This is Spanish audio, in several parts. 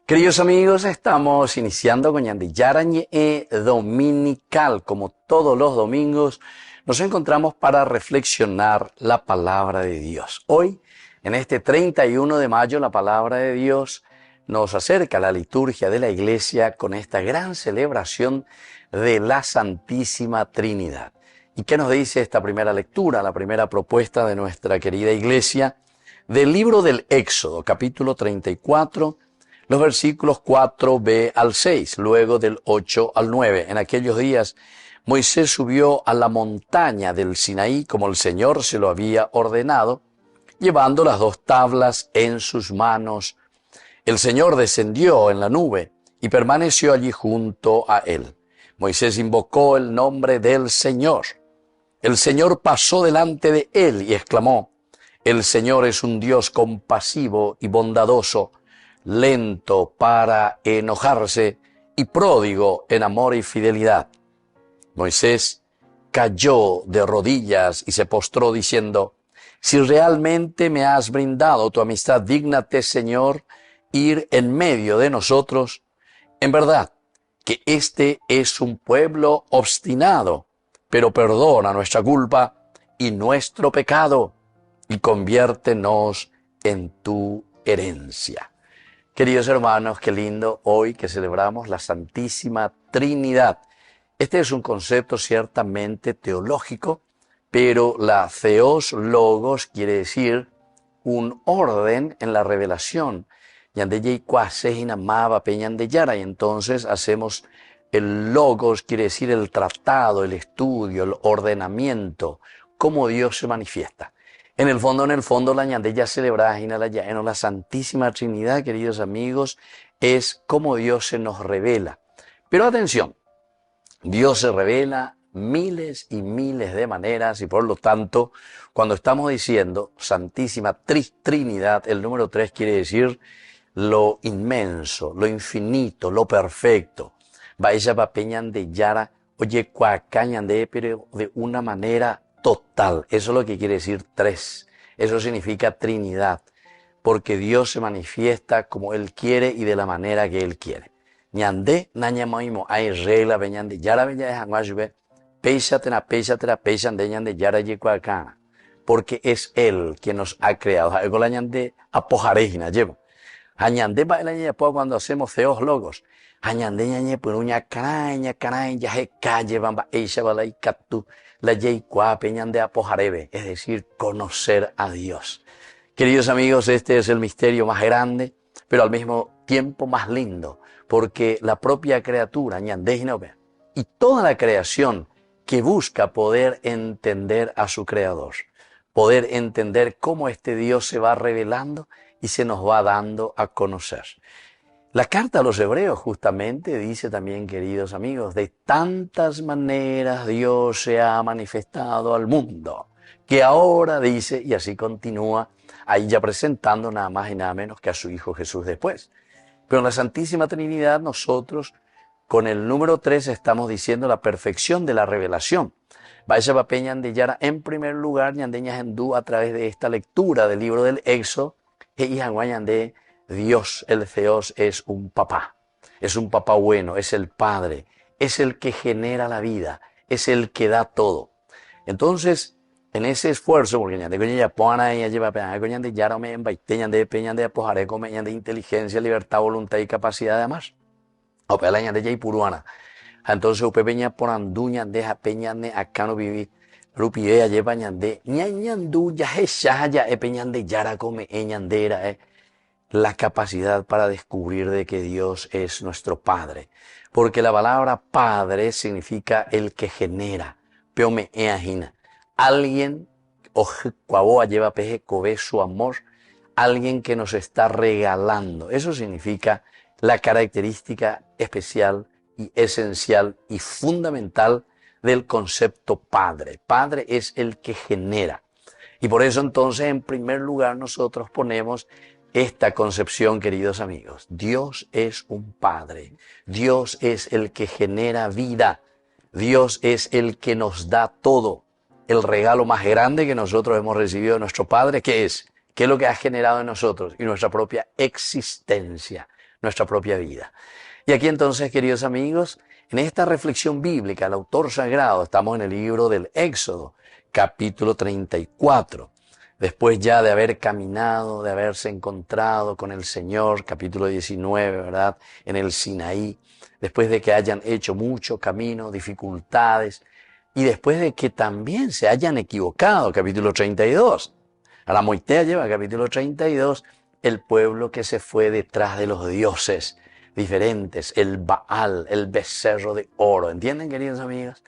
Queridos amigos, estamos iniciando con Yarañe Dominical. Como todos los domingos, nos encontramos para reflexionar la palabra de Dios. Hoy, en este 31 de mayo, la palabra de Dios nos acerca a la liturgia de la Iglesia con esta gran celebración de la Santísima Trinidad. ¿Y qué nos dice esta primera lectura, la primera propuesta de nuestra querida Iglesia? Del libro del Éxodo, capítulo 34, los versículos 4b al 6, luego del 8 al 9. En aquellos días, Moisés subió a la montaña del Sinaí como el Señor se lo había ordenado, llevando las dos tablas en sus manos. El Señor descendió en la nube y permaneció allí junto a él. Moisés invocó el nombre del Señor. El Señor pasó delante de él y exclamó: El Señor es un Dios compasivo y bondadoso, lento para enojarse y pródigo en amor y fidelidad. Moisés cayó de rodillas y se postró diciendo: Si realmente me has brindado tu amistad, dígnate, Señor, ir en medio de nosotros. En verdad que este es un pueblo obstinado, pero perdona nuestra culpa y nuestro pecado y conviértenos en tu herencia. Queridos hermanos, qué lindo hoy que celebramos la Santísima Trinidad. Este es un concepto ciertamente teológico, pero la theos logos quiere decir un orden en la revelación. Y entonces hacemos el logos, quiere decir el tratado, el estudio, el ordenamiento, cómo Dios se manifiesta. En el fondo, la ñandella celebrada en la Santísima Trinidad, queridos amigos, es cómo Dios se nos revela. Pero atención, Dios se revela miles y miles de maneras y por lo tanto, cuando estamos diciendo Santísima Trinidad, el número 3 quiere decir lo inmenso, lo infinito, lo perfecto. Vaya papeñan de Yara, oye, cuacañan de, pero de una manera total. Eso es lo que quiere decir tres. Eso significa Trinidad, porque Dios se manifiesta como Él quiere y de la manera que Él quiere. Ñande, nañamoimo, hay regla, veñan de Yara, veñan de Janguayube, peisatena, de ñande Yara, yecuacana, porque es Él quien nos ha creado. Algo la ñande apojarejina, llevo. Añande va el añe cuando hacemos theos logos. Añande ñañe por una caraña, ya se calle, bamba, eisha, balay, catu, la yeicua, peñan de apojarebe, es decir, conocer a Dios. Queridos amigos, este es el misterio más grande, pero al mismo tiempo más lindo, porque la propia criatura, ñande y toda la creación que busca poder entender a su Creador, poder entender cómo este Dios se va revelando y se nos va dando a conocer. La carta a los Hebreos justamente dice también, queridos amigos, de tantas maneras Dios se ha manifestado al mundo, que ahora dice, y así continúa, ahí ya presentando nada más y nada menos que a su Hijo Jesús después. Pero en la Santísima Trinidad nosotros, con el número 3, estamos diciendo la perfección de la revelación. Vaya papeñan de Yara, en primer lugar, ñandeñas hindú, a través de esta lectura del libro del Éxodo, de Dios, el Theos, es un papá bueno, es el Padre, es el que genera la vida, es el que da todo. Entonces, en ese esfuerzo, porque de inteligencia, libertad, voluntad y capacidad de amar. Entonces, upepeña por anduña deja peñane acá no vivir. Rupidea lleva ñande, ñañandu ya ya peñande yara come ñandera, la capacidad para descubrir de que Dios es nuestro Padre. Porque la palabra Padre significa el que genera. Peome eajina. Alguien, cuaboa lleva peje cobe su amor, alguien que nos está regalando. Eso significa la característica especial y esencial y fundamental del concepto Padre. Padre es el que genera. Y por eso entonces, en primer lugar, nosotros ponemos esta concepción, queridos amigos. Dios es un Padre. Dios es el que genera vida. Dios es el que nos da todo. El regalo más grande que nosotros hemos recibido de nuestro Padre, ¿qué es? ¿Qué es lo que ha generado en nosotros? Y nuestra propia existencia. nuestra propia vida. Y aquí entonces, queridos amigos, en esta reflexión bíblica, el autor sagrado, estamos en el libro del Éxodo, capítulo 34. Después ya de haber caminado, de haberse encontrado con el Señor, capítulo 19, ¿verdad? En el Sinaí, después de que hayan hecho mucho camino, dificultades, y después de que también se hayan equivocado, capítulo 32. Ahora Moisés lleva, capítulo 32, el pueblo que se fue detrás de los dioses diferentes, el Baal, el becerro de oro. ¿Entienden, queridos amigos?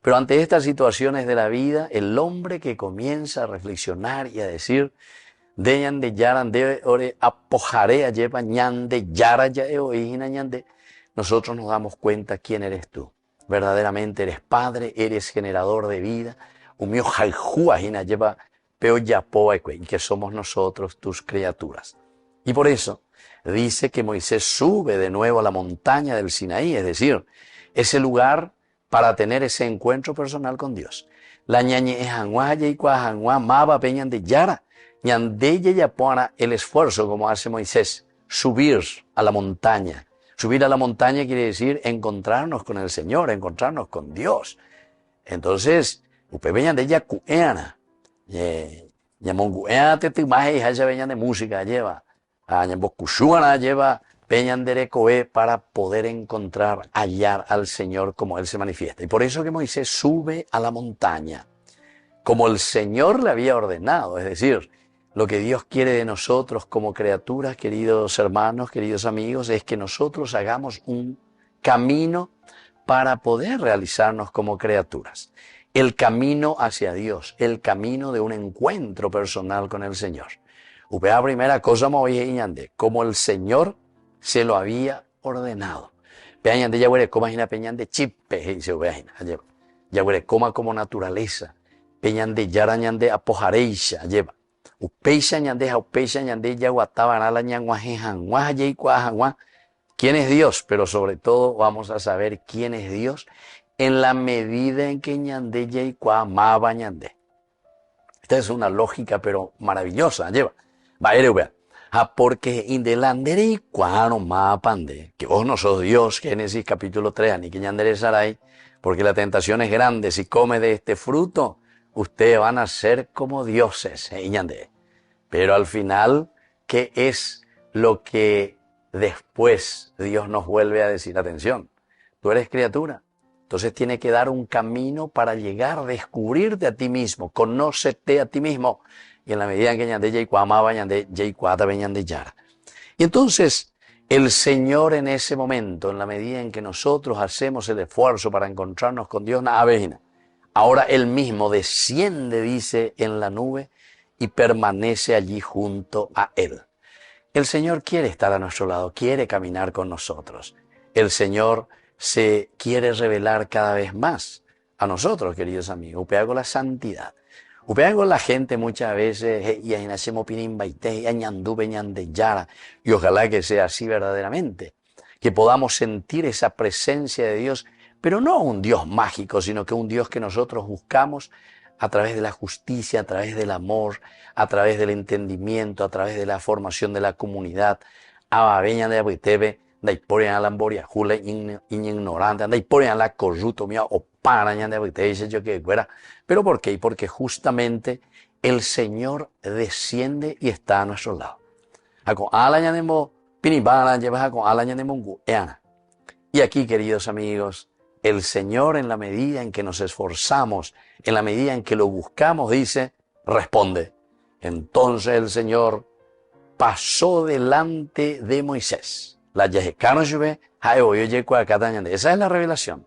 Pero ante estas situaciones de la vida, el hombre que comienza a reflexionar y a decir, deyan de yaran de ore apojare lleva ñande yara ya eoína ñande, nosotros nos damos cuenta quién eres tú. Verdaderamente eres Padre, eres generador de vida, umio jaijúa hina lleva peo yapoa que somos nosotros tus criaturas. Y por eso dice que Moisés sube de nuevo a la montaña del Sinaí, es decir, ese lugar para tener ese encuentro personal con Dios. La ñañe ejanguá yeikua janguá maba peñan de yara, ñandeye yapona el esfuerzo como hace Moisés, subir a la montaña. Subir a la montaña quiere decir encontrarnos con el Señor, encontrarnos con Dios. Entonces, upe peñan de ella cueana, ñamonguea te timaje y haya peñan de música lleva, ñamboscushúana lleva peñan de recoe para poder encontrar, hallar al Señor como Él se manifiesta. Y por eso que Moisés sube a la montaña, como el Señor le había ordenado, es decir, lo que Dios quiere de nosotros como criaturas, queridos hermanos, queridos amigos, es que nosotros hagamos un camino para poder realizarnos como criaturas. El camino hacia Dios, el camino de un encuentro personal con el Señor. Upea primera cosa como el Señor se lo había ordenado. Peñan de Yagüere coma hina peñan de chipe, dice Ubeajina. Yagüere coma como naturaleza. Peñan de yarañan de apojareisha, lleva. Upeisha ñande jaupeisha ñande yaguatabarala ñanguajejan, guajayeikuajanguá. ¿Quién es Dios? Pero sobre todo vamos a saber quién es Dios en la medida en que ñande yeikua amaba ñande. Esta es una lógica pero maravillosa, lleva. Va a ir, porque indelandere y cuano mapande, que vos no sos Dios, Génesis capítulo 3, ni que ñandere sarai, porque la tentación es grande, si come de este fruto, ustedes van a ser como dioses, ñande. Pero al final, ¿qué es lo que después Dios nos vuelve a decir? Atención, tú eres criatura, entonces tiene que dar un camino para llegar a descubrirte a ti mismo, conócete a ti mismo. Y en la medida en que ñande yeikua amaba ñande yeikua tabe ñande yara. Y entonces el Señor en ese momento, en la medida en que nosotros hacemos el esfuerzo para encontrarnos con Dios, ahora Él mismo desciende, dice, en la nube y permanece allí junto a Él. El Señor quiere estar a nuestro lado, quiere caminar con nosotros. El Señor se quiere revelar cada vez más a nosotros, queridos amigos. Upeago la santidad. Upeago la gente muchas veces, y ojalá que sea así verdaderamente, que podamos sentir esa presencia de Dios, pero no un Dios mágico, sino que un Dios que nosotros buscamos a través de la justicia, a través del amor, a través del entendimiento, a través de la formación de la comunidad. ¿Pero por qué? Porque justamente el Señor desciende y está a nuestro lado. Y aquí, queridos amigos, el Señor, en la medida en que nos esforzamos, en la medida en que lo buscamos, dice, responde. Entonces el Señor pasó delante de Moisés. Esa es la revelación.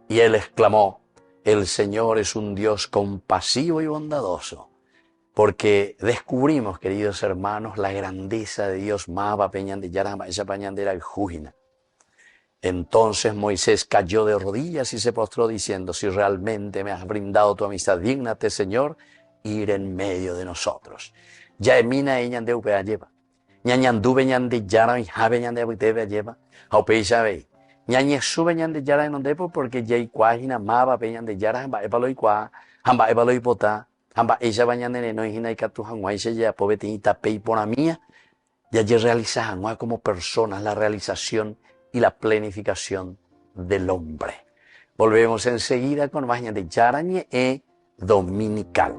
Y él exclamó, el Señor es un Dios compasivo y bondadoso, porque descubrimos, queridos hermanos, la grandeza de Dios. Entonces Moisés cayó de rodillas y se postró diciendo, si realmente me has brindado tu amistad, dígnate, Señor, ir en medio de nosotros. Ya emina ñande upea lleva. Ñañanduve ñande yara y jabe ñande abutebe lleva. Haupeisha vei. Ñañe sube ñande yara en donde porque yei cuajina maba pe ñande yara hamba epalo y cua, hamba epalo y pota, hamba ella bañande no hina y catu hanguaisha ya pobetinita pei por mía. Y allí realizamos como personas la realización y la planificación del hombre. Volvemos enseguida con más de Yarañe e Dominical.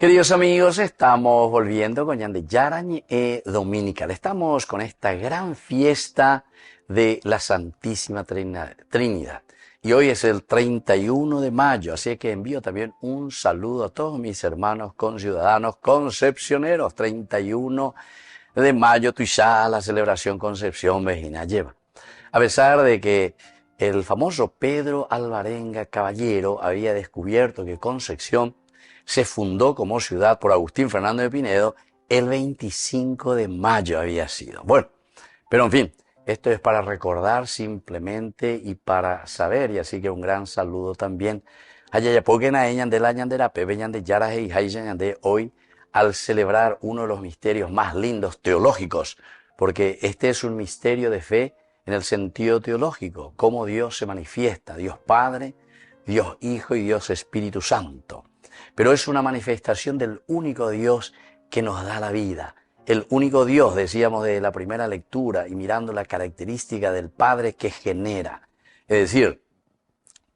Queridos amigos, estamos volviendo con Yande Yarañe e Dominical. Estamos con esta gran fiesta de la Santísima Trinidad. Y hoy es el 31 de mayo, así que envío también un saludo a todos mis hermanos conciudadanos concepcioneros. 31 de mayo, tuya la celebración Concepción Vejina lleva. A pesar de que el famoso Pedro Alvarenga Caballero había descubierto que Concepción se fundó como ciudad por Agustín Fernando de Pinedo, el 25 de mayo había sido. Bueno, pero en fin, esto es para recordar simplemente y para saber, y así que un gran saludo también a Yayapoquena de la Ñandera, Pepe Ñande Yaraje y Jaya Ñande hoy al celebrar uno de los misterios más lindos teológicos, porque este es un misterio de fe en el sentido teológico, cómo Dios se manifiesta, Dios Padre, Dios Hijo y Dios Espíritu Santo. Pero es una manifestación del único Dios que nos da la vida. El único Dios, decíamos de la primera lectura, y mirando la característica del Padre que genera. Es decir,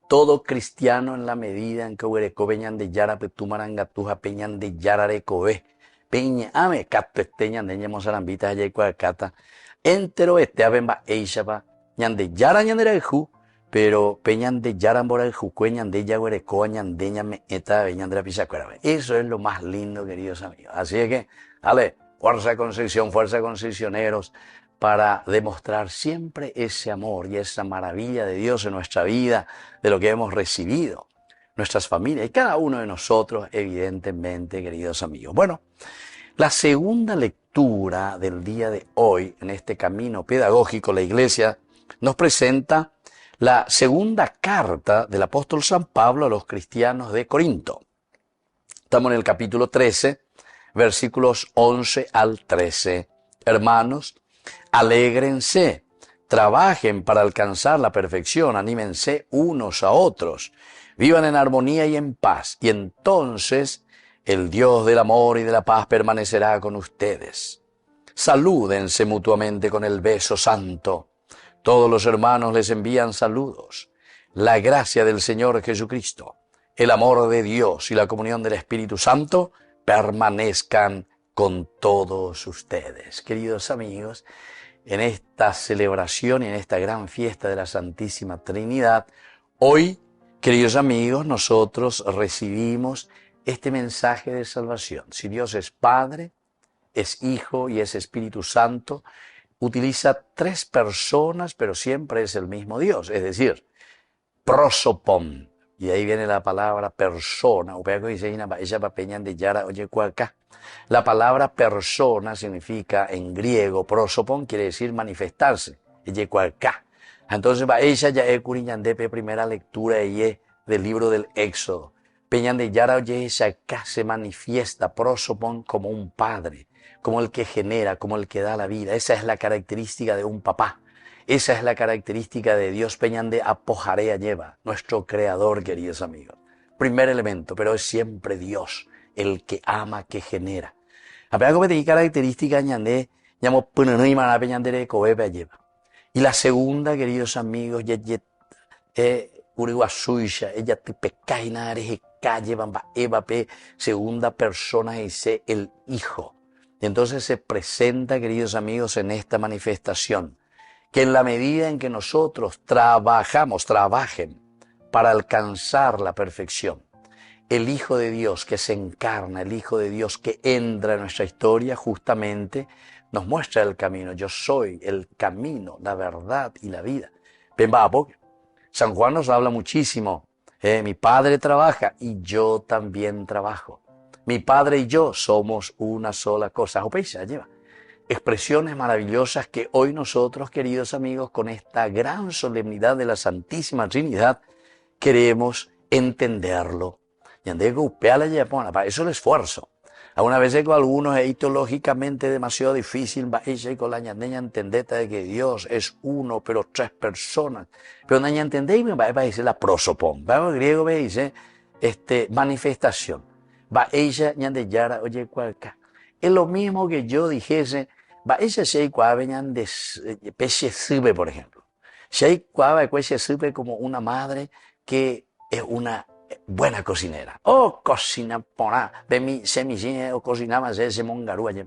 todo cristiano en la medida en que huereco peñan de yara petumarangatuja peñan de yararecobe peña ame cato esteñan de ñamosarambita ayaycuacata entero este abemba eishapa ñan de yara ñandereju pero peñan de yaramboreju cueñan de yaguerecoa ñan de ñame eta peñan de la pisacuera. Eso es lo más lindo, queridos amigos. Así es que, dale, fuerza Concepción, fuerza concepcioneros, para demostrar siempre ese amor y esa maravilla de Dios en nuestra vida, de lo que hemos recibido, nuestras familias y cada uno de nosotros, evidentemente, queridos amigos. Bueno, la segunda lectura del día de hoy, en este camino pedagógico, la Iglesia nos presenta la segunda carta del apóstol San Pablo a los cristianos de Corinto. Estamos en el capítulo 13, versículos 11 al 13. Hermanos, alégrense, trabajen para alcanzar la perfección, anímense unos a otros, vivan en armonía y en paz, y entonces el Dios del amor y de la paz permanecerá con ustedes. Salúdense mutuamente con el beso santo. Todos los hermanos les envían saludos. La gracia del Señor Jesucristo, el amor de Dios y la comunión del Espíritu Santo permanezcan con todos ustedes. Queridos amigos, en esta celebración y en esta gran fiesta de la Santísima Trinidad, hoy, queridos amigos, nosotros recibimos este mensaje de salvación. Si Dios es Padre, es Hijo y es Espíritu Santo, utiliza tres personas, pero siempre es el mismo Dios. Es decir, prosopon, y ahí viene la palabra persona. La palabra persona significa en griego, prosopon quiere decir manifestarse. Entonces, ella ya es curiñandepe, primera lectura del libro del Éxodo. Peñan de Yara acá se manifiesta prosopon como un padre, como el que genera, como el que da la vida. Esa es la característica de un papá. Esa es la característica de Dios Peñan de Apojarea lleva, nuestro creador, queridos amigos. Primer elemento, pero es siempre Dios, el que ama, que genera. Apenas como te característica añade, llamo punanima Peñan de Cobepe lleva. Y la segunda, queridos amigos, Uriguasuya, ella te pecaina calle bamba evape, segunda persona dice el Hijo. Y entonces se presenta, queridos amigos, en esta manifestación, que en la medida en que nosotros trabajen para alcanzar la perfección, el Hijo de Dios que se encarna, el Hijo de Dios que entra en nuestra historia, justamente nos muestra el camino. Yo soy el camino, la verdad y la vida. San Juan nos habla muchísimo. Mi Padre trabaja y yo también trabajo. Mi Padre y yo somos una sola cosa. Lleva expresiones maravillosas que hoy nosotros, queridos amigos, con esta gran solemnidad de la Santísima Trinidad, queremos entenderlo. Para eso el esfuerzo. Algunas veces con algunos es lógicamente demasiado difícil, va ella y con la ñandeña entendeta de que Dios es uno, pero tres personas. Pero la entendéis, va a decir la prosopon, va en griego me dice, manifestación. Va ella ñandeyara, oye, cualca. Es lo mismo que yo dijese, va ella se cuave ñande peche sube, por ejemplo. Se cuave peche sube como una madre que es una buena cocinera. Oh, cocina porá. De mi semillina o cocinaba ese mongarú ayer.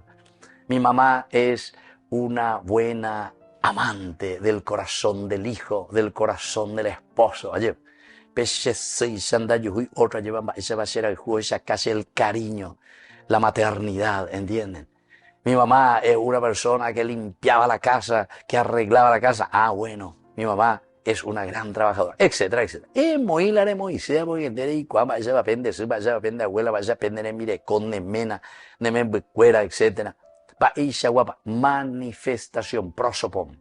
Mi mamá es una buena amante del corazón del hijo, del corazón del esposo. Ayer. Peche seis sanda yuhui, otra lleva esa va a ser el juego, esa casi el cariño, la maternidad, ¿entienden? Mi mamá es una persona que limpiaba la casa, que arreglaba la casa. Ah, bueno, mi mamá es una gran trabajadora, etcétera, etcétera. Muy la Moisés, porque entender y cuando vaya a aprender, vaya a aprender abuela, vaya a aprender mire con nemena, nemen becuera, etcétera. Va isha guapa, manifestación, prosopon.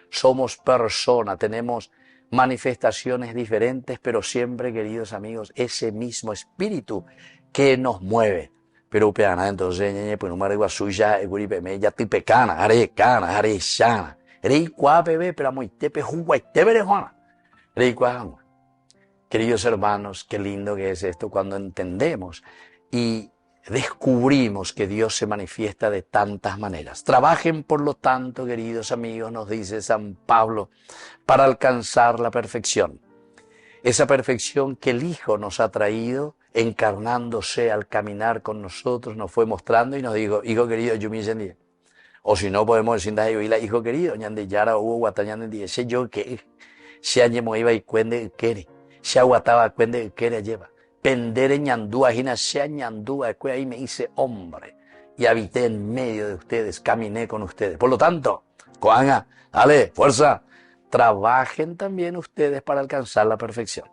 Somos personas, tenemos manifestaciones diferentes, pero siempre, queridos amigos, ese mismo espíritu que nos mueve. Pero peana, entonces, pues no me arregua suya, ya estoy pecana, haré cana, haré shana. Rey cuapebe, pero muy tepe juguay tepe Juana. Rey cuajama. Queridos hermanos, qué lindo que es esto cuando entendemos y descubrimos que Dios se manifiesta de tantas maneras. Trabajen, por lo tanto, queridos amigos, nos dice San Pablo, para alcanzar la perfección. Esa perfección que el Hijo nos ha traído, encarnándose al caminar con nosotros, nos fue mostrando y nos dijo, hijo querido, yo me entendí. O si no, podemos decir, hijo querido, ñande yara hubo guatañande, sé yo que se añemo iba y cuende quiere, se aguataba cuende quiere lleva. Pendere ñandúa, jina sea ñandúa, ahí me hice hombre y habité en medio de ustedes, caminé con ustedes. Por lo tanto, coanga, dale, fuerza, trabajen también ustedes para alcanzar la perfección.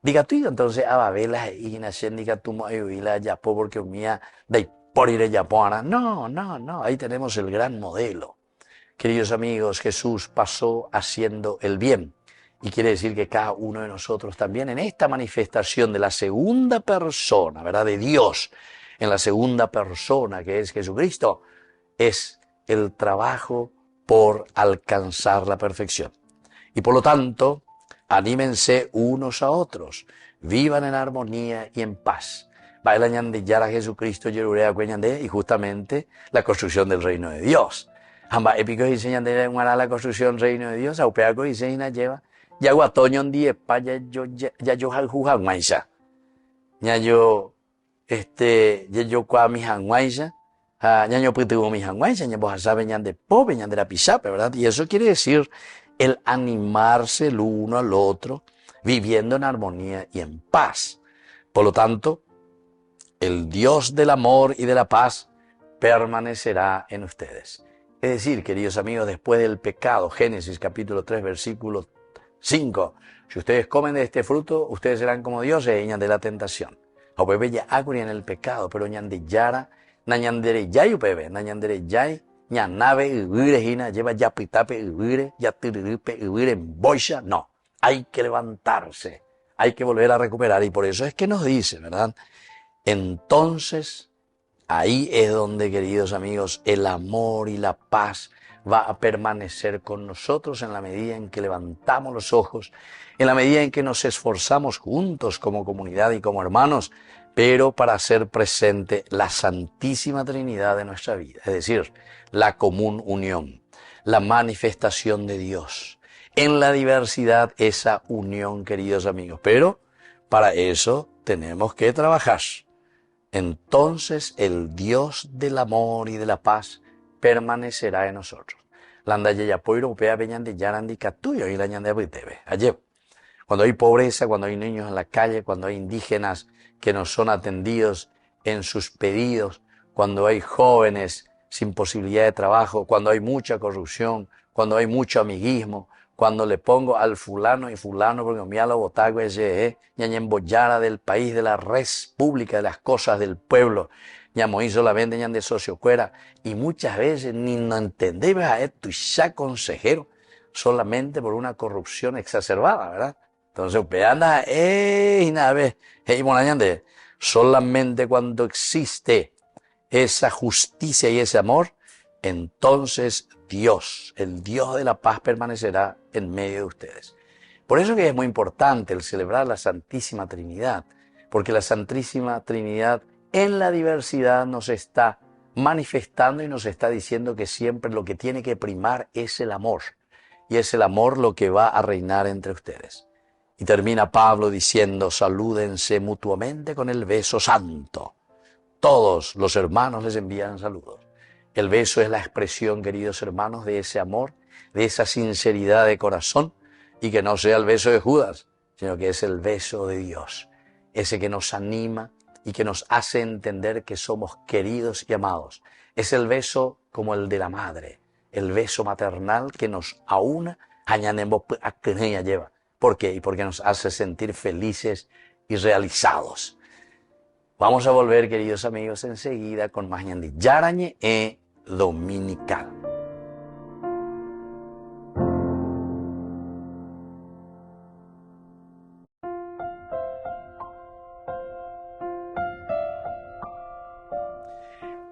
Diga tú, entonces, a Babela y Nacen, diga tú, Moyuila, Yapo, porque mía, de por ir a Yapona. No, ahí tenemos el gran modelo. Queridos amigos, Jesús pasó haciendo el bien. Y quiere decir que cada uno de nosotros también en esta manifestación de la segunda persona, ¿verdad? De Dios, en la segunda persona que es Jesucristo, es el trabajo por alcanzar la perfección. Y por lo tanto, anímense unos a otros, vivan en armonía y en paz. Bailan de a Jesucristo, y justamente la construcción del reino de Dios. Ambas épicos enseñan de la construcción del reino de Dios, aupeaco y seina lleva. Ya guatoño un día, ya yo jujan maisa. Ya yo, ya yo cua mi hanguaisa. Ya yo puedo mi hanguaisa, ya vos saben ya de pobre, ya de la pisape, ¿verdad? Y eso quiere decir el animarse el uno al otro, viviendo en armonía y en paz. Por lo tanto, el Dios del amor y de la paz permanecerá en ustedes. Es decir, queridos amigos, después del pecado, Génesis capítulo 3, versículo 5, si ustedes comen de este fruto, ustedes serán como dioses, ñan de la tentación. O bebé ya aguri en el pecado, pero ñan de yara, nañandere yay bebé, nañandere yay, ñan nave ubire hina, lleva ya pitape ubire, ya tiripe ubire en boisha. No, hay que levantarse, hay que volver a recuperar, y por eso es que nos dice, ¿verdad? Entonces, ahí es donde, queridos amigos, el amor y la paz va a permanecer con nosotros en la medida en que levantamos los ojos, en la medida en que nos esforzamos juntos como comunidad y como hermanos, pero para hacer presente la Santísima Trinidad de nuestra vida, es decir, la común unión, la manifestación de Dios. En la diversidad, esa unión, queridos amigos, pero para eso tenemos que trabajar. Entonces el Dios del amor y de la paz permanecerá en nosotros. Cuando hay pobreza, cuando hay niños en la calle, cuando hay indígenas que no son atendidos en sus pedidos, cuando hay jóvenes sin posibilidad de trabajo, cuando hay mucha corrupción, cuando hay mucho amiguismo, cuando le pongo al fulano y fulano, porque mi ala botago es ñañemboyara del país, de la res pública, de las cosas del pueblo, ñamoí solamente ñan de sociocuera, y muchas veces ni no entendemos a esto y ya consejero, solamente por una corrupción exacerbada, ¿verdad? Entonces, anda, solamente cuando existe esa justicia y ese amor, entonces Dios, el Dios de la paz, permanecerá en medio de ustedes. Por eso que es muy importante el celebrar la Santísima Trinidad, porque la Santísima Trinidad en la diversidad nos está manifestando y nos está diciendo que siempre lo que tiene que primar es el amor, y es el amor lo que va a reinar entre ustedes. Y termina Pablo diciendo, salúdense mutuamente con el beso santo. Todos los hermanos les envían saludos. El beso es la expresión, queridos hermanos, de ese amor, de esa sinceridad de corazón, y que no sea el beso de Judas, sino que es el beso de Dios, ese que nos anima y que nos hace entender que somos queridos y amados. Es el beso como el de la madre, el beso maternal que nos aúna, lleva. ¿Por qué? Y porque nos hace sentir felices y realizados. Vamos a volver, queridos amigos, enseguida con más ñandi yarañe e dominical.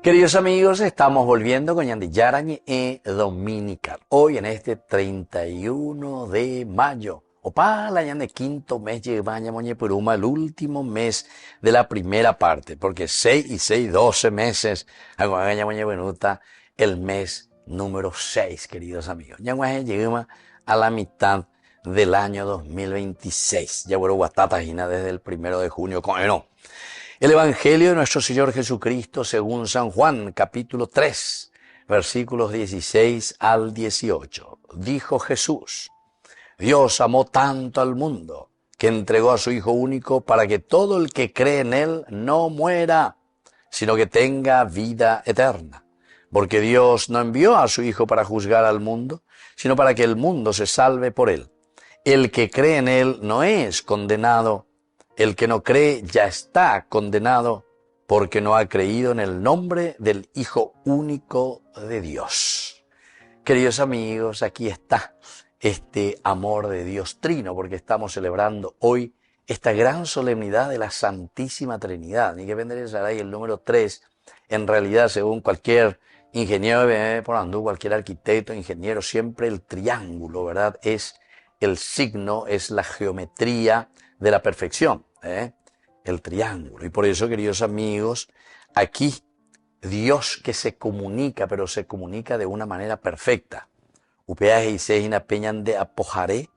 Queridos amigos, estamos volviendo con ñandi yarañe e dominical. Hoy en este 31 de mayo. Opa, la ñande quinto mes llevaña moñe puruma, el último mes de la primera parte, porque 6 y 6, 12 meses, aguagaña moñe benuta, el mes número 6, queridos amigos. Ya llegamos a la mitad del año 2026. Ya bueno, guatatajina desde el 1 de junio, no. El Evangelio de nuestro Señor Jesucristo según San Juan, capítulo 3, versículos 16 al 18. Dijo Jesús, Dios amó tanto al mundo que entregó a su Hijo único para que todo el que cree en Él no muera, sino que tenga vida eterna. Porque Dios no envió a su Hijo para juzgar al mundo, sino para que el mundo se salve por Él. El que cree en Él no es condenado. El que no cree ya está condenado porque no ha creído en el nombre del Hijo único de Dios. Queridos amigos, aquí está este amor de Dios Trino, porque estamos celebrando hoy esta gran solemnidad de la Santísima Trinidad. Ni que vendrá ahí el número 3, en realidad, según cualquier ingeniero, por andú, cualquier arquitecto, ingeniero, siempre el triángulo, ¿verdad? Es el signo, es la geometría de la perfección, el triángulo. Y por eso, queridos amigos, aquí Dios que se comunica, pero se comunica de una manera perfecta. Upeaje y sejina peñan de apojaré,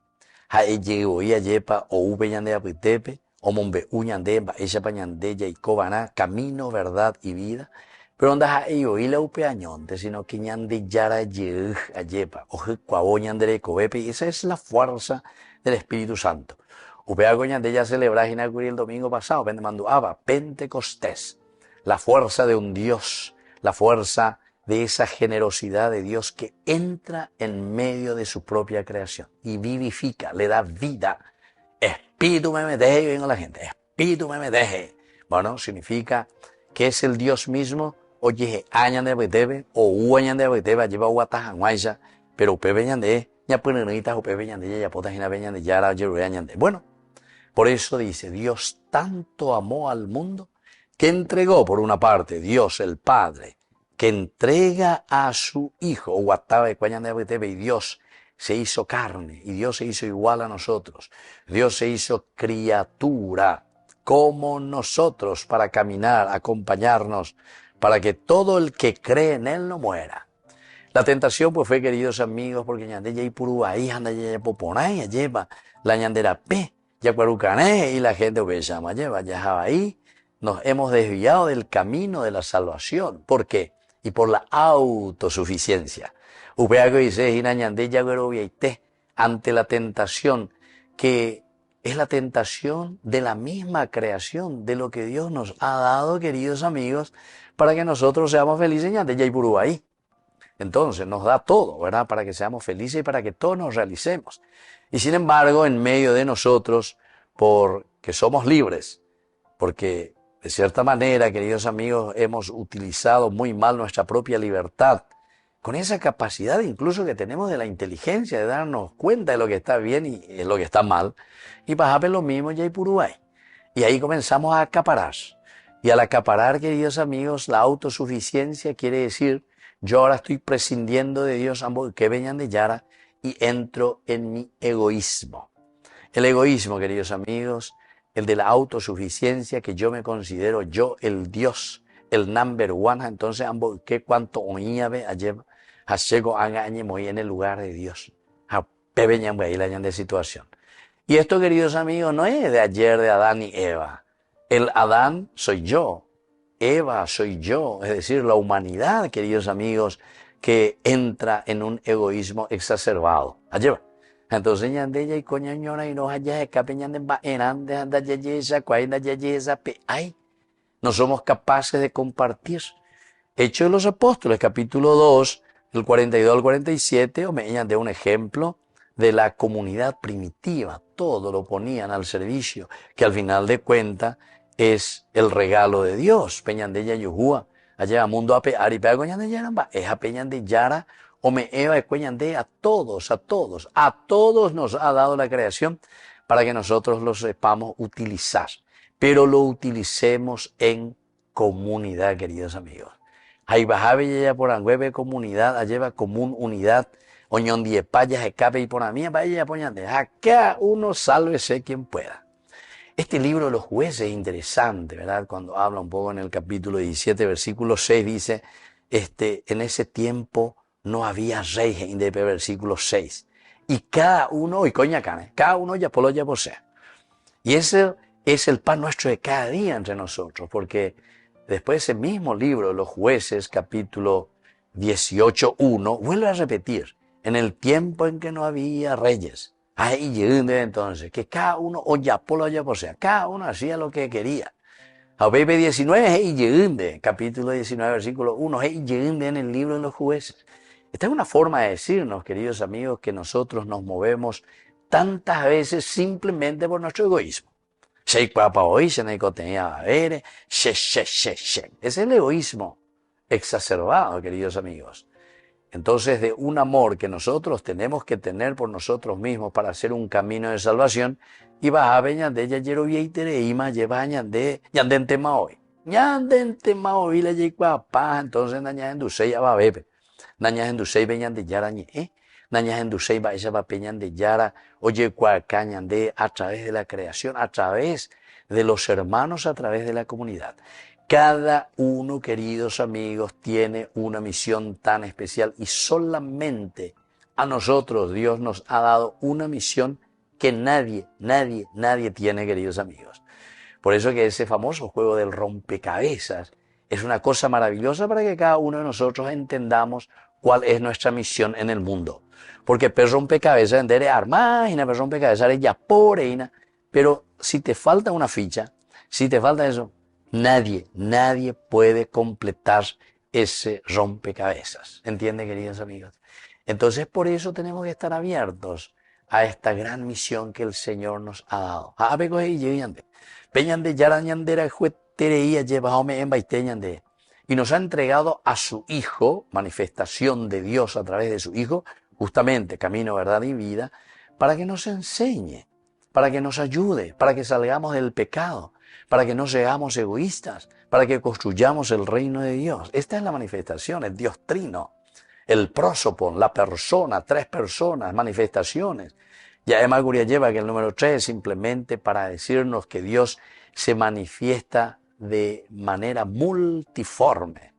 jae llegó y ayepa o upeñan de apitepe, o mombe uñan de ella pañan de y cobana, camino, verdad y vida. Pero onda jae y la upeañonte, sino que ñan de yara yej ayepa, o cuaboñan de cobepe, y esa es la fuerza del Espíritu Santo. Upea goñan de ella celebrar el domingo pasado, pendemanduaba, Pentecostés, la fuerza de un Dios, la fuerza de esa generosidad de Dios que entra en medio de su propia creación y vivifica, le da vida. Espíritu me meteje, y vengo la gente, espíritu me meteje. Bueno, significa que es el Dios mismo, oye, añan de betebe, o uañan de betebe, lleva guatajan guayza, pero upebeñan de, ya punenitas, upebeñan de, ya potajina beñan de, yara, yerueñan de. Bueno, por eso dice, Dios tanto amó al mundo que entregó, por una parte, Dios el Padre, que entrega a su Hijo, y Dios se hizo carne, y Dios se hizo igual a nosotros. Dios se hizo criatura, como nosotros, para caminar, acompañarnos, para que todo el que cree en Él no muera. La tentación, pues, fue, queridos amigos, porque ñandella y puruaí, anda ya poponay, lleva la ñandera pe, ya cuarucané, y la gente, pues, llama, lleva, ya ahí. Nos hemos desviado del camino de la salvación. ¿Por qué? Y por la autosuficiencia. Ante la tentación, que es la tentación de la misma creación, de lo que Dios nos ha dado, queridos amigos, para que nosotros seamos felices. Entonces nos da todo, ¿verdad? Para que seamos felices y para que todos nos realicemos. Y sin embargo, en medio de nosotros, porque somos libres, porque de cierta manera, queridos amigos, hemos utilizado muy mal nuestra propia libertad, con esa capacidad incluso que tenemos de la inteligencia, de darnos cuenta de lo que está bien y de lo que está mal, y pasar lo mismo ya y Uruguay. Y ahí comenzamos a acaparar. Y al acaparar, queridos amigos, la autosuficiencia quiere decir, yo ahora estoy prescindiendo de Dios, ambos que vengan de Yara, y entro en mi egoísmo. El egoísmo, queridos amigos, el de la autosuficiencia, que yo me considero yo el Dios, el number one, entonces ambos que cuanto oía ve ayer, hachego haga muy en el lugar de Dios. A pebeñan ahí la de situación. Y esto, queridos amigos, no es de ayer de Adán y Eva. El Adán soy yo, Eva soy yo, es decir, la humanidad, queridos amigos, que entra en un egoísmo exacerbado. Ayer. Entonces, ñande ya y coña ñora y no haya escape ñande va enande anda yeyesa cuaina yeyesa pe ay. No somos capaces de compartir. Hechos de los Apóstoles, capítulo 2, del 42 al 47, o me de un ejemplo de la comunidad primitiva. Todo lo ponían al servicio, que al final de cuentas es el regalo de Dios. Peñan de Yayuhua, allá mundo ape aripa coñan de yaramba, es a peñan de yara, o me eva de cuñan de a todos nos ha dado la creación para que nosotros lo sepamos utilizar, pero lo utilicemos en comunidad, queridos amigos. Ahí bajabe ya por angüeve comunidad, allá común unidad, oñón die payas escape y por a mí vaya poñande, acá uno sálvese quien pueda. Este libro de los jueces es interesante, ¿verdad? Cuando habla un poco en el capítulo 17, versículo 6, dice, en ese tiempo no había rey, de versículo 6. Y cada uno, y coña cane, cada uno ya por lo ya posee. Y ese es el pan nuestro de cada día entre nosotros, porque después ese mismo libro de los jueces, capítulo 18:1, vuelve a repetir, en el tiempo en que no había reyes. Ahí entonces, que cada uno, o ya por lo ya posea, cada uno hacía lo que quería. Habibe 19, capítulo 19, versículo 1, en el libro de los jueces. Esta es una forma de decirnos, queridos amigos, que nosotros nos movemos tantas veces simplemente por nuestro egoísmo. Es el egoísmo exacerbado, queridos amigos. Entonces, de un amor que nosotros tenemos que tener por nosotros mismos para hacer un camino de salvación, y va a venir de yayero vieire y más lleva de ñanden tema hoy. Ñanden tema hoy le llegó a paz, entonces naña endusei a bebe. Naña endusei veñan de yara naña endusei va ella va peñan de yara, oye cuacañan de a través de la creación, a través de los hermanos, a través de la comunidad. Cada uno, queridos amigos, tiene una misión tan especial y solamente a nosotros Dios nos ha dado una misión que nadie tiene, queridos amigos. Por eso que ese famoso juego del rompecabezas es una cosa maravillosa para que cada uno de nosotros entendamos cuál es nuestra misión en el mundo. Porque per rompecabezas endere armagina, per rompecabezas ya poreina, pero si te falta una ficha, si te falta eso, nadie puede completar ese rompecabezas. ¿Entienden, queridos amigos? Entonces, por eso tenemos que estar abiertos a esta gran misión que el Señor nos ha dado. Y nos ha entregado a su Hijo, manifestación de Dios a través de su Hijo, justamente camino, verdad y vida, para que nos enseñe, para que nos ayude, para que salgamos del pecado, para que no seamos egoístas, para que construyamos el reino de Dios. Esta es la manifestación, el Dios trino, el prósopon, la persona, 3 personas, manifestaciones. Y además Guria lleva que el número 3 es simplemente para decirnos que Dios se manifiesta de manera multiforme,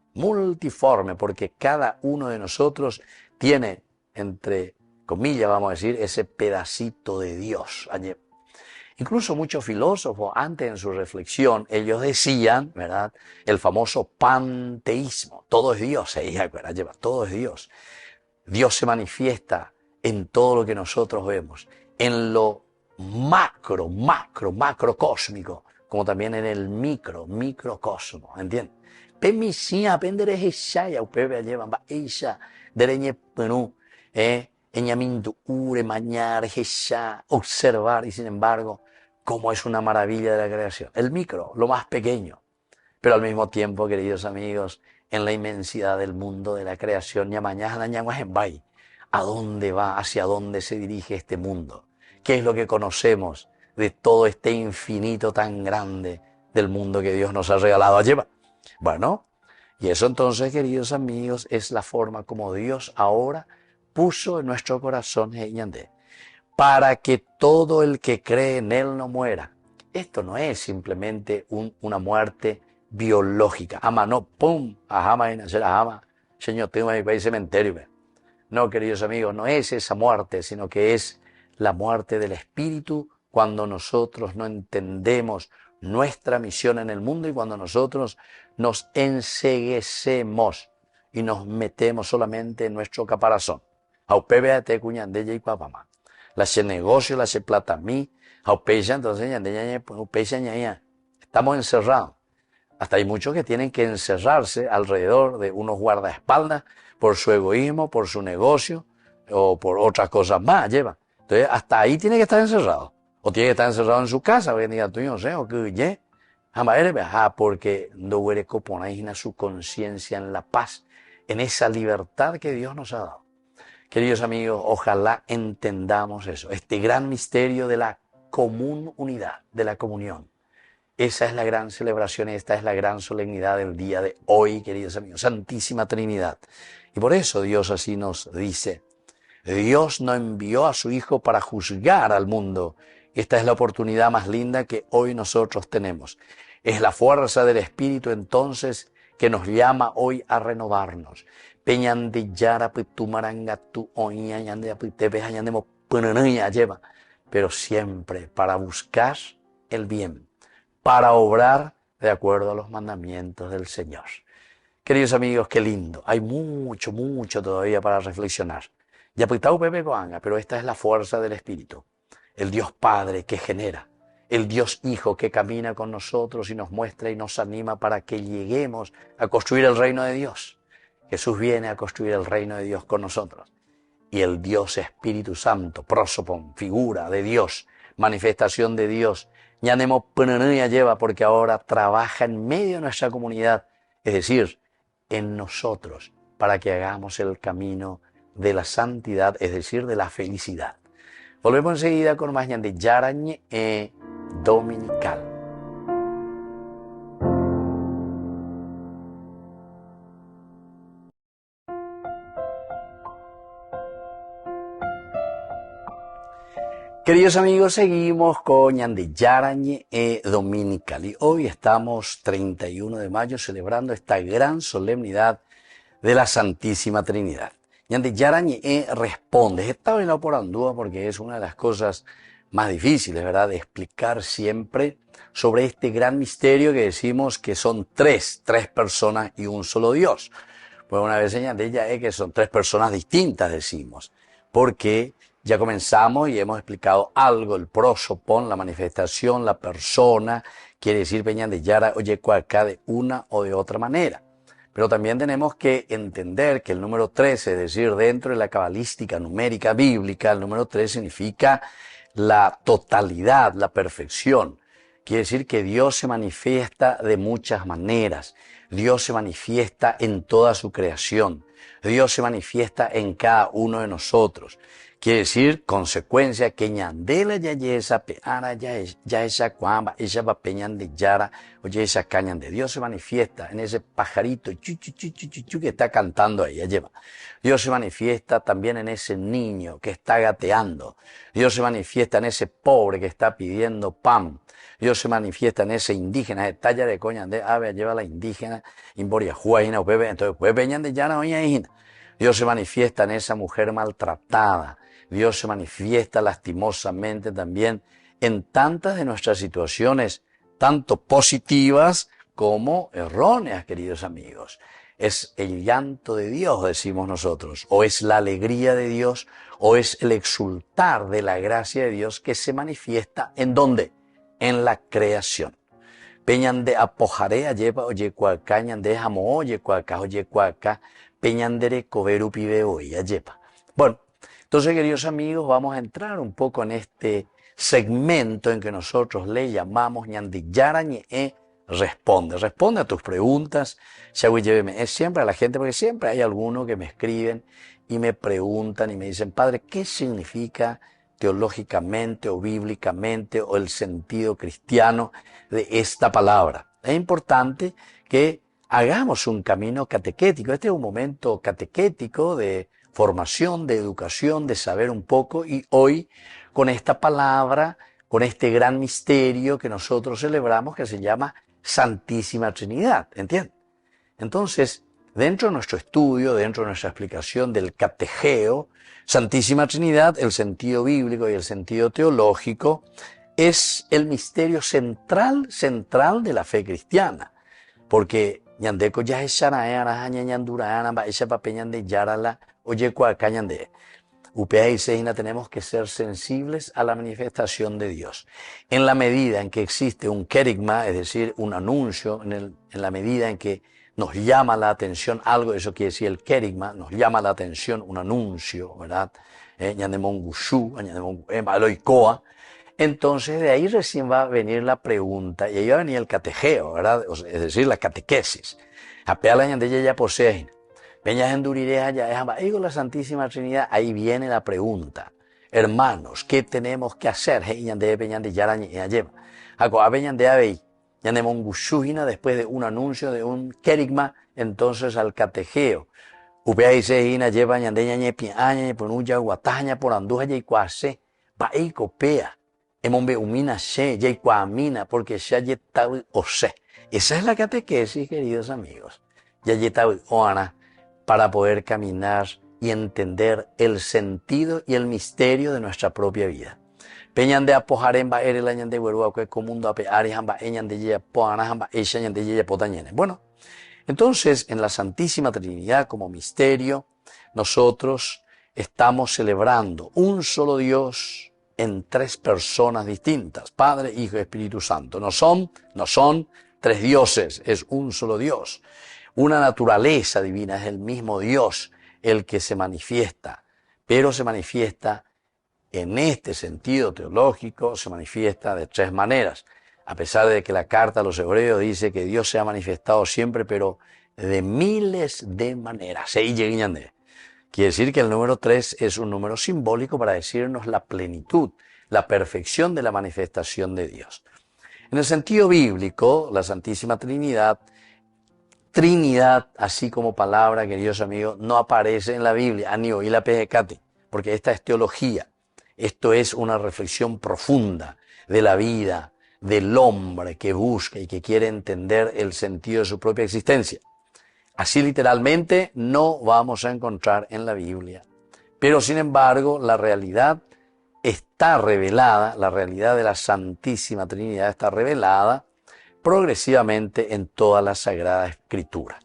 porque cada uno de nosotros tiene, entre comillas vamos a decir, ese pedacito de Dios. Incluso muchos filósofos, antes en su reflexión, ellos decían, ¿verdad?, el famoso panteísmo. Todo es Dios, todo es Dios. Dios se manifiesta en todo lo que nosotros vemos, en lo macrocósmico, como también en el microcosmo, ¿entiendes? Pemisia, pendere heshaya, upebe llevan ba isha, dereñe penu, eñamindu ure, mañar, hesha, observar, y sin embargo, cómo es una maravilla de la creación. El micro, lo más pequeño, pero al mismo tiempo, queridos amigos, en la inmensidad del mundo de la creación, ¿a dónde va? ¿Hacia dónde se dirige este mundo? ¿Qué es lo que conocemos de todo este infinito tan grande del mundo que Dios nos ha regalado a llevar. Bueno, y eso entonces, queridos amigos, es la forma como Dios ahora puso en nuestro corazón para que todo el que cree en Él no muera. Esto no es simplemente una muerte biológica. Ama, no, pum, ajama, ajama, Señor, tengo mi país cementerio. No, queridos amigos, no es esa muerte, sino que es la muerte del espíritu cuando nosotros no entendemos nuestra misión en el mundo y cuando nosotros nos enceguecemos y nos metemos solamente en nuestro caparazón. Aupébate cuñandella y papamá. La se negocio, la se plata mí, aupeya, entonces estamos encerrados. Hasta hay muchos que tienen que encerrarse alrededor de unos guardaespaldas por su egoísmo, por su negocio o por otras cosas más, lleva. Entonces, hasta ahí tiene que estar encerrado. O tiene que estar encerrado en su casa, porque diga, tú no sé, o que porque no huele coponaína su conciencia en la paz, en esa libertad que Dios nos ha dado. Queridos amigos, ojalá entendamos eso, este gran misterio de la común unidad, de la comunión. Esa es la gran celebración, esta es la gran solemnidad del día de hoy, queridos amigos, Santísima Trinidad. Y por eso Dios así nos dice, Dios no envió a su Hijo para juzgar al mundo. Esta es la oportunidad más linda que hoy nosotros tenemos. Es la fuerza del Espíritu entonces que nos llama hoy a renovarnos. Pero siempre para buscar el bien, para obrar de acuerdo a los mandamientos del Señor. Queridos amigos, qué lindo. Hay mucho, mucho todavía para reflexionar. Pero esta es la fuerza del Espíritu. El Dios Padre que genera, el Dios Hijo que camina con nosotros y nos muestra y nos anima para que lleguemos a construir el reino de Dios. Jesús viene a construir el reino de Dios con nosotros. Y el Dios Espíritu Santo, prosopon, figura de Dios, manifestación de Dios, ñanemo penanaya lleva porque ahora trabaja en medio de nuestra comunidad, es decir, en nosotros, para que hagamos el camino de la santidad, es decir, de la felicidad. Volvemos enseguida con más de Yarañe Dominical. Queridos amigos, seguimos con Ñande Yarañe Dominical y hoy estamos 31 de mayo celebrando esta gran solemnidad de la Santísima Trinidad. Ñande Yarañe responde. Estaba en la por andúa porque es una de las cosas más difíciles, ¿verdad?, de explicar siempre sobre este gran misterio que decimos que son tres personas y un solo Dios. Pues una vez señalé ella que son tres personas distintas, decimos, porque ya comenzamos y hemos explicado algo, el prosopon, la manifestación, la persona, quiere decir Peñan de Yara oye acá de una o de otra manera. Pero también tenemos que entender que el número 13, es decir, dentro de la cabalística numérica bíblica, el número 3 significa la totalidad, la perfección. Quiere decir que Dios se manifiesta de muchas maneras. Dios se manifiesta en toda su creación. Dios se manifiesta en cada uno de nosotros. Quiere decir, consecuencia, que ñandela ya esa peara ya esa cuamba, esa papeñan de yara, oye esa cañan de Dios se manifiesta en ese pajarito que está cantando ahí, ya lleva. Dios se manifiesta también en ese niño que está gateando. Dios se manifiesta en ese pobre que está pidiendo pan. Dios se manifiesta en ese indígena, de talla de coña de ave, lleva la indígena, imboria juaina, entonces pues peñan de yara, oye, Dios se manifiesta en esa mujer maltratada. Dios se manifiesta lastimosamente también en tantas de nuestras situaciones, tanto positivas como erróneas, queridos amigos. Es el llanto de Dios, decimos nosotros, o es la alegría de Dios, o es el exultar de la gracia de Dios que se manifiesta ¿en dónde? En la creación. Peñan de apojarea lleva oye cuacañan de jamo oye cuaca oye cuaca peñan de coveru pibe oye lleva. Bueno, entonces, queridos amigos, vamos a entrar un poco en este segmento en que nosotros le llamamos Ñande Yarañe responde. Responde a tus preguntas. Es siempre a la gente, porque siempre hay algunos que me escriben y me preguntan y me dicen, padre, ¿qué significa teológicamente o bíblicamente o el sentido cristiano de esta palabra. Es importante que hagamos un camino catequético. Este es un momento catequético de formación, de educación, de saber un poco, y hoy con esta palabra, con este gran misterio que nosotros celebramos que se llama Santísima Trinidad, ¿entiendes? Entonces, dentro de nuestro estudio, dentro de nuestra explicación del catejeo, Santísima Trinidad, el sentido bíblico y el sentido teológico, es el misterio central de la fe cristiana. Porque ñandeko ya es sharaera, ñandurana, ba esa papeñan de yarala, oye cuacañan de. Upea y Seina tenemos que ser sensibles a la manifestación de Dios. En la medida en que existe un querigma, es decir, un anuncio, en la medida en que nos llama la atención algo, eso quiere decir el querigma, nos llama la atención un anuncio, ¿verdad? Entonces de ahí recién va a venir la pregunta y ahí va a venir el catejeo, ¿verdad? Es decir, la catequesis. Apea la ñandella ya posee. Peñas endurireja ya es digo la Santísima Trinidad, ahí viene la pregunta. Hermanos, ¿qué tenemos que hacer? Después de un anuncio, de un querigma, entonces al catejeo. Upea y Sejina lleva ñandeña ñepiaña, ponuya guataña, por anduja y cuase, va y copea. Emombe umina she, y cuamina, porque ya yetawi ose. Esa es la catequesis, queridos amigos. Ya yetawi oana, para poder caminar y entender el sentido y el misterio de nuestra propia vida. Peñan de apojaremba ere la ñande huerua que comundo ape ari hamba eñan de ya poana hamba esha ñan de ya potañene. Bueno, entonces en la Santísima Trinidad como misterio nosotros estamos celebrando un solo Dios en tres personas distintas, Padre, Hijo y Espíritu Santo. No son tres dioses, es un solo Dios. Una naturaleza divina, es el mismo Dios el que se manifiesta, pero se manifiesta en este sentido teológico, se manifiesta de tres maneras. A pesar de que la carta a los hebreos dice que Dios se ha manifestado siempre, pero de miles de maneras. Quiere decir que el número 3 es un número simbólico para decirnos la plenitud, la perfección de la manifestación de Dios. En el sentido bíblico, la Santísima Trinidad, así como palabra, queridos amigos, no aparece en la Biblia, ni oí la pejecate, porque esta es teología. Esto es una reflexión profunda de la vida, del hombre que busca y que quiere entender el sentido de su propia existencia. Así literalmente no vamos a encontrar en la Biblia. Pero sin embargo, la realidad está revelada, la realidad de la Santísima Trinidad está revelada progresivamente en toda la Sagrada Escritura.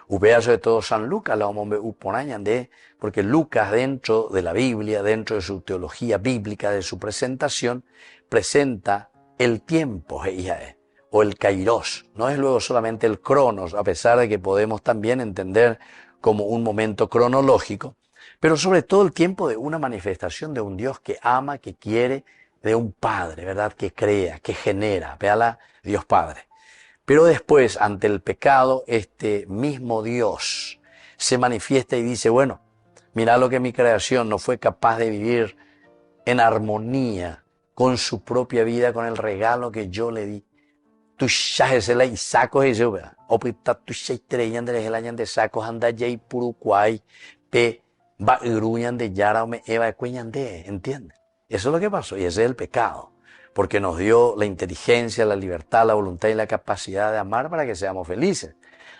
Upea sobre todo San Lucas, la hombre uponañande, porque Lucas dentro de la Biblia, dentro de su teología bíblica, de su presentación, presenta el tiempo, o el kairos. No es luego solamente el cronos, a pesar de que podemos también entender como un momento cronológico, pero sobre todo el tiempo de una manifestación de un Dios que ama, que quiere, de un Padre, ¿verdad? Que crea, que genera, véala, Dios Padre. Pero después, ante el pecado, este mismo Dios se manifiesta y dice, bueno, mira lo que mi creación no fue capaz de vivir en armonía con su propia vida, con el regalo que yo le di. Tu shahesela y sacos ese, opita tu sheitreyan de helayan de sacos anda jay puruquay pe va iruyan de yara me eva cueñan de, ¿entiendes? Eso es lo que pasó y ese es el pecado, porque nos dio la inteligencia, la libertad, la voluntad y la capacidad de amar para que seamos felices.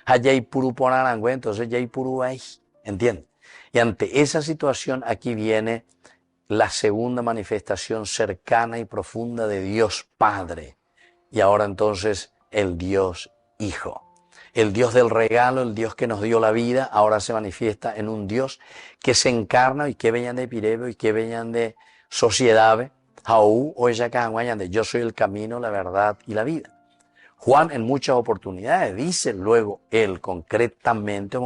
Jay puru ponarangüe, entonces jay puru ay, ¿entiendes? Y ante esa situación aquí viene la segunda manifestación cercana y profunda de Dios Padre. Y ahora entonces el Dios Hijo. El Dios del regalo, el Dios que nos dio la vida, ahora se manifiesta en un Dios que se encarna y que venían de Pireo y que venían de sociedad. Yo soy el camino, la verdad y la vida. Juan en muchas oportunidades dice luego él concretamente,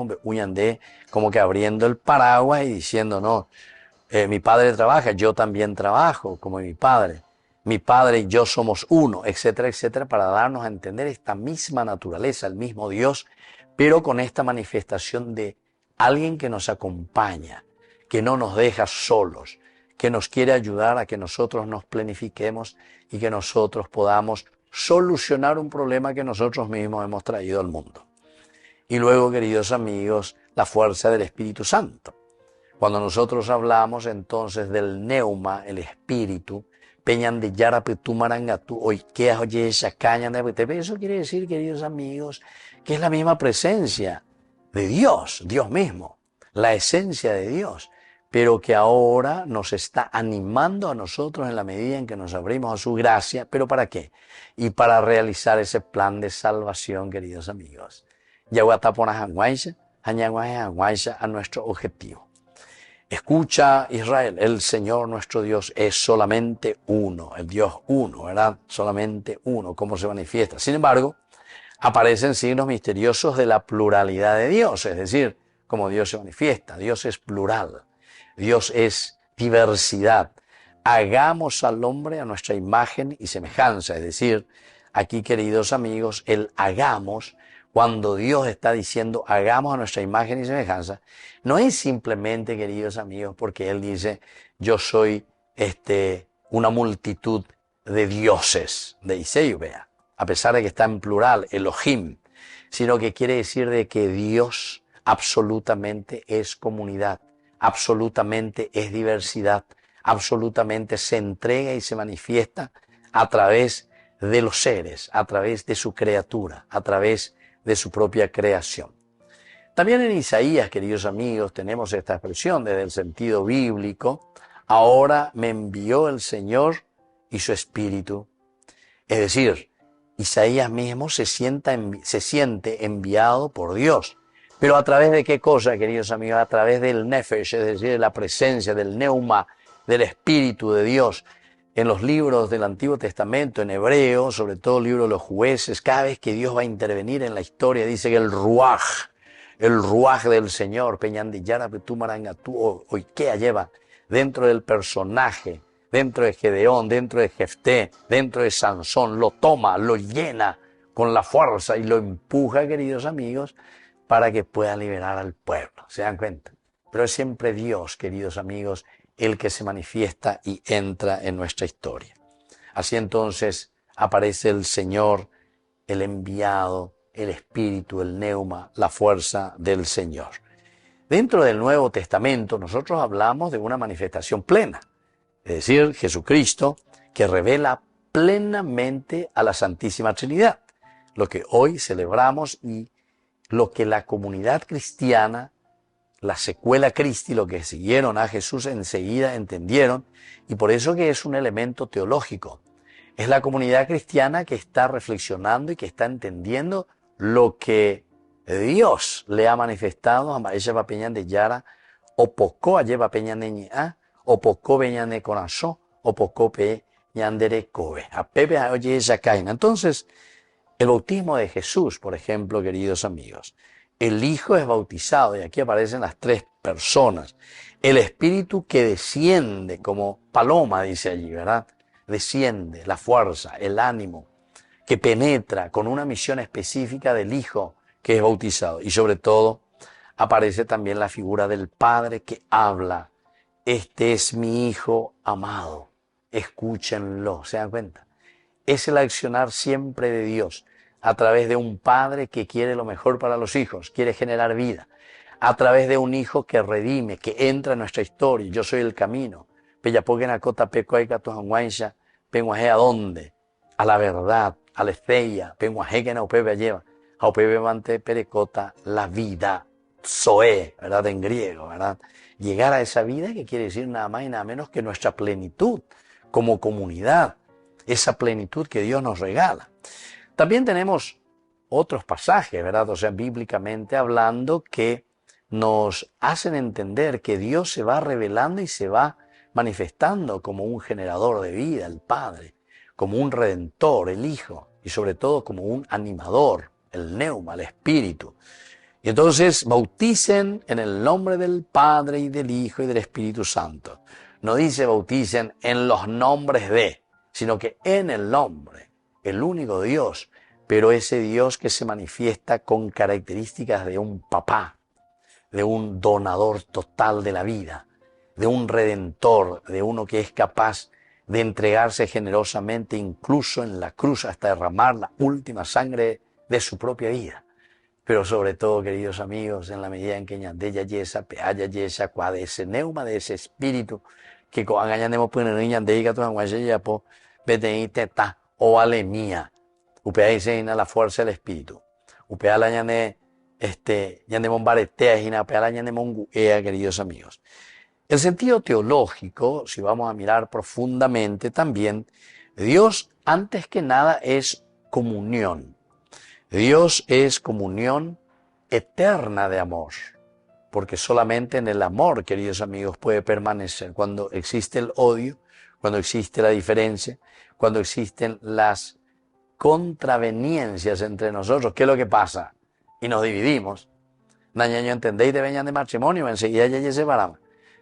como que abriendo el paraguas y diciendo, no, mi padre trabaja, yo también trabajo como mi padre y yo somos uno, etcétera, etcétera, para darnos a entender esta misma naturaleza, el mismo Dios, pero con esta manifestación de alguien que nos acompaña, que no nos deja solos, que nos quiere ayudar a que nosotros nos planifiquemos y que nosotros podamos solucionar un problema que nosotros mismos hemos traído al mundo. Y luego, queridos amigos, la fuerza del Espíritu Santo. Cuando nosotros hablamos entonces del neuma, el espíritu, peñan de yarapetu marangatu, oikeas oye esa caña de apetebe. Eso quiere decir, queridos amigos, que es la misma presencia de Dios, Dios mismo, la esencia de Dios, pero que ahora nos está animando a nosotros en la medida en que nos abrimos a su gracia. ¿Pero para qué? Y para realizar ese plan de salvación, queridos amigos. A nuestro objetivo. Escucha, Israel, el Señor nuestro Dios es solamente uno, el Dios uno, ¿verdad? Solamente uno, ¿cómo se manifiesta? Sin embargo, aparecen signos misteriosos de la pluralidad de Dios, es decir, cómo Dios se manifiesta. Dios es plural, Dios es diversidad. Hagamos al hombre a nuestra imagen y semejanza, es decir, aquí, queridos amigos, el hagamos, cuando Dios está diciendo hagamos a nuestra imagen y semejanza, no es simplemente, queridos amigos, porque Él dice yo soy una multitud de dioses, de Iseiubea, a pesar de que está en plural, Elohim, sino que quiere decir de que Dios absolutamente es comunidad, absolutamente es diversidad, absolutamente se entrega y se manifiesta a través de los seres, a través de su criatura, a través de su propia creación. También en Isaías, queridos amigos, tenemos esta expresión desde el sentido bíblico: ahora me envió el Señor y su Espíritu. Es decir, Isaías mismo se siente enviado por Dios. Pero ¿a través de qué cosa, queridos amigos? A través del Nefesh, es decir, de la presencia, del Neuma, del Espíritu de Dios. En los libros del Antiguo Testamento, en hebreo, sobre todo el libro de los Jueces, cada vez que Dios va a intervenir en la historia, dice que el Ruaj del Señor, Peñandillara, Petumarangatu, Oikea lleva dentro del personaje, dentro de Gedeón, dentro de Jefté, dentro de Sansón, lo toma, lo llena con la fuerza y lo empuja, queridos amigos, para que pueda liberar al pueblo. ¿Se dan cuenta? Pero es siempre Dios, queridos amigos, el que se manifiesta y entra en nuestra historia. Así entonces aparece el Señor, el enviado, el Espíritu, el Neuma, la fuerza del Señor. Dentro del Nuevo Testamento nosotros hablamos de una manifestación plena, es decir, Jesucristo, que revela plenamente a la Santísima Trinidad, lo que hoy celebramos y lo que la comunidad cristiana, la secuela Christi, lo que siguieron a Jesús enseguida entendieron, y por eso que es un elemento teológico. Es la comunidad cristiana que está reflexionando y que está entendiendo lo que Dios le ha manifestado a Maesha Papeñan de Yara, o poco a lleva Peñan de Ña, o poco Peñan de Corazón, o poco Peñan de Kobe. A Pepe a oye esa caina. Entonces, el bautismo de Jesús, por ejemplo, queridos amigos, el Hijo es bautizado, y aquí aparecen las tres personas. El Espíritu que desciende como paloma, dice allí, ¿verdad? Desciende, la fuerza, el ánimo, que penetra con una misión específica del Hijo que es bautizado. Y sobre todo, aparece también la figura del Padre que habla. Este es mi Hijo amado, escúchenlo, ¿se dan cuenta? Es el accionar siempre de Dios, a través de un padre que quiere lo mejor para los hijos, quiere generar vida, a través de un hijo que redime, que entra en nuestra historia. Yo soy el camino. ¿A dónde? A la verdad, a la estrella, lleva, perecota, la vida, zoe, ¿verdad? En griego, ¿verdad? Llegar a esa vida que quiere decir nada más y nada menos que nuestra plenitud como comunidad, esa plenitud que Dios nos regala. También tenemos otros pasajes, ¿verdad? O sea, bíblicamente hablando, que nos hacen entender que Dios se va revelando y se va manifestando como un generador de vida, el Padre, como un redentor, el Hijo, y sobre todo como un animador, el Neuma, el Espíritu. Y entonces bauticen en el nombre del Padre y del Hijo y del Espíritu Santo. No dice bauticen en los nombres de, sino que en el nombre, el único Dios, pero ese Dios que se manifiesta con características de un papá, de un donador total de la vida, de un redentor, de uno que es capaz de entregarse generosamente incluso en la cruz hasta derramar la última sangre de su propia vida. Pero sobre todo, queridos amigos, en la medida en que ñandella yesa, peaya yesa, cua de ese neuma, de ese espíritu, que con agañandemos pues en ñandeiga tu anguaya po, vete teta o alemía. Upea dice la fuerza del espíritu. Upea la ñande, ñande mombaretea, jina, upea la ñande monguea, queridos amigos. El sentido teológico, si vamos a mirar profundamente también, Dios antes que nada es comunión. Dios es comunión eterna de amor, porque solamente en el amor, queridos amigos, puede permanecer. Cuando existe el odio, cuando existe la diferencia, cuando existen las contraveniencias entre nosotros, ¿qué es lo que pasa? Y nos dividimos. Dañaño entendéis de veñan de matrimonio, enseguida ya se separamos.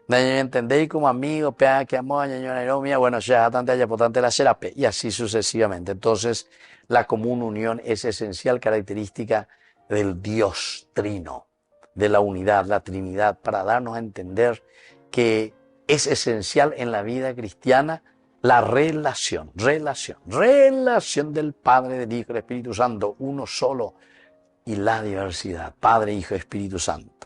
Dañaño entendéis como amigos, pea que amor, dañaño mía, bueno, ya tante haya potente la serape, y así sucesivamente. Entonces, la común unión es esencial característica del Dios trino, de la unidad, la Trinidad, para darnos a entender que es esencial en la vida cristiana la relación del Padre, del Hijo y del Espíritu Santo, uno solo, y la diversidad, Padre, Hijo y Espíritu Santo.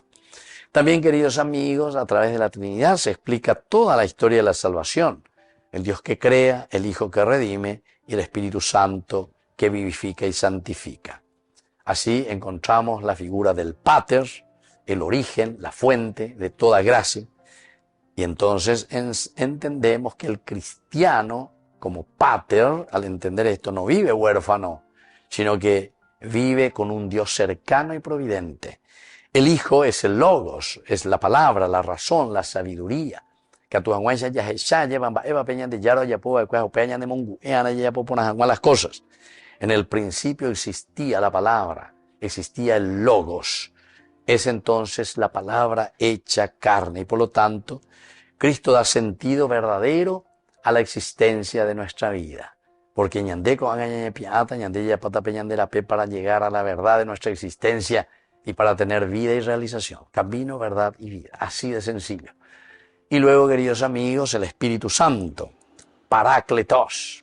También, queridos amigos, a través de la Trinidad se explica toda la historia de la salvación. El Dios que crea, el Hijo que redime y el Espíritu Santo que vivifica y santifica. Así encontramos la figura del Pater, el origen, la fuente de toda gracia. Y entonces entendemos que el cristiano, como Pater, al entender esto, no vive huérfano, sino que vive con un Dios cercano y providente. El Hijo es el Logos, es la palabra, la razón, la sabiduría. Las cosas. En el principio existía la palabra, existía el Logos. Es entonces la palabra hecha carne y por lo tanto Cristo da sentido verdadero a la existencia de nuestra vida. Porque para llegar a la verdad de nuestra existencia y para tener vida y realización. Camino, verdad y vida. Así de sencillo. Y luego, queridos amigos, el Espíritu Santo. Paráclitos.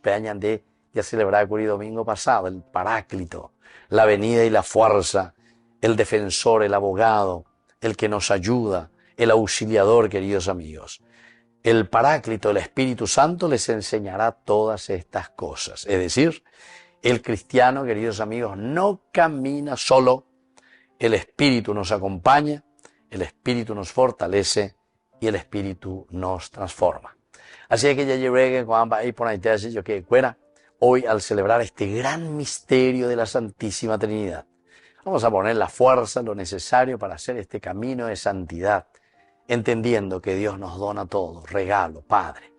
Ya celebraba el domingo pasado. El Paráclito. La venida y la fuerza. El defensor, el abogado. El que nos ayuda. El auxiliador, queridos amigos. El Paráclito, el Espíritu Santo, les enseñará todas estas cosas. Es decir, el cristiano, queridos amigos, no camina solo. El Espíritu nos acompaña, el Espíritu nos fortalece y el Espíritu nos transforma. Así que ya llegué con ahí por ahí yo que fuera hoy al celebrar este gran misterio de la Santísima Trinidad. Vamos a poner la fuerza, lo necesario para hacer este camino de santidad, entendiendo que Dios nos dona todo, regalo, Padre.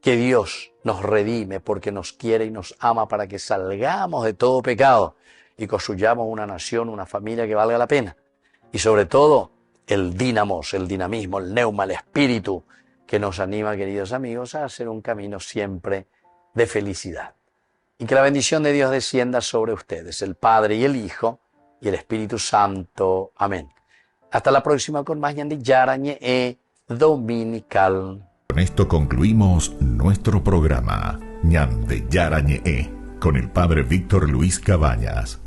Que Dios nos redime porque nos quiere y nos ama para que salgamos de todo pecado y construyamos una nación, una familia que valga la pena. Y sobre todo, el dínamos, el dinamismo, el neuma, el espíritu que nos anima, queridos amigos, a hacer un camino siempre de felicidad. Y que la bendición de Dios descienda sobre ustedes, el Padre y el Hijo y el Espíritu Santo. Amén. Hasta la próxima con más Ñandi Yarañe Dominical. Con esto concluimos nuestro programa Ñande Yarañe con el Padre Víctor Luis Cabañas.